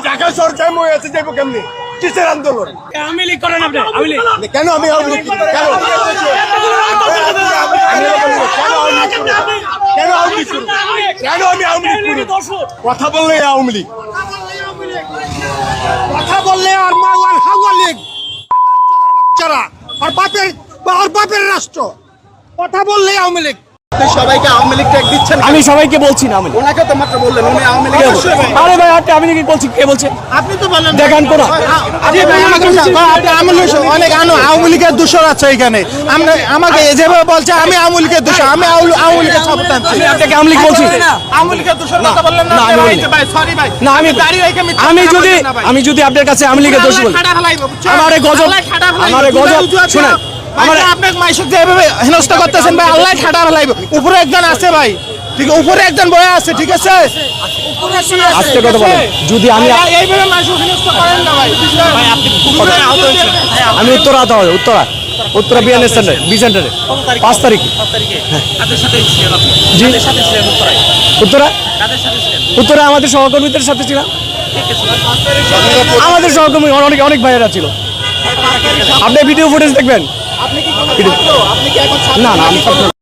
ঢাকা শহর কেমন আছে যাবো কেমনি কিসের আন্দোলন আওয়ামী লীগ করেন আপনি আওয়ামী লীগ কেন আমি আওয়ামী লীগ কেন কেন আমি আওয়ামী লীগ কথা বললে আওয়ামী লীগ কথা বললে আর মাওয়ার হাওয়া লীগ বাচ্চারা আর বাপের রাষ্ট্র কথা বললে আওয়ামী লীগ সবাইকে আওয়ামী লীগ ট্যাগ দিচ্ছেন। আমি সবাইকে বলছি না আওয়ামী লীগ ওনাকে তো মাত্র বললেন উনি আওয়ামী লীগ। আরে ভাই আপনি আওয়ামী লীগ বলছি কে বলছে আপনি তো বলেন দেখান কোন অনেক আওয়ামী লীগের দূষণ আছে এখানে। আমরা আমাকে যেভাবে বলছে আমি আওয়ামী লীগের দূষণ, আমি আওয়ামী লীগের সাপোর্ট আনছি। আমি আপনাকে আওয়ামী লীগ বলছি আওয়ামী লীগের দূষণ কথা বললেন না আমি বলিনি। ভাই, সরি ভাই। না আমি দাঁড়িয়ে রেখে মিথ্যা আমি কথা যদি বলবেন না ভাই। আমি যদি আপনার কাছে আওয়ামী লীগের দোষ বলি আমারে গজব শুনেন আমারে আপনাকে মাইশক যেভাবে হেনস্থা করতেছেন ভাই, আল্লাহ ঠাডা ফেলাইব। উপরে একজন আছে ভাই, ঠিক উপরে একজন বয়ে আছে, ঠিক আছে? আজকে কথা বলেন যদি আমি এইভাবে মাইশক হেনস্থা করেন না ভাই। আমি উত্তরা আহত হবে উত্তরা বিএনএস সেন্টারে বি সেন্টারে 5 তারিখে জি উত্তরা আমাদের সহকর্মীদের সাথে ছিলাম। আমাদের সহকর্মী অনেক ভাইয়েরা ছিল। আপনি ভিডিও ফুটেজ দেখবেন আপনি কি এখন না আমি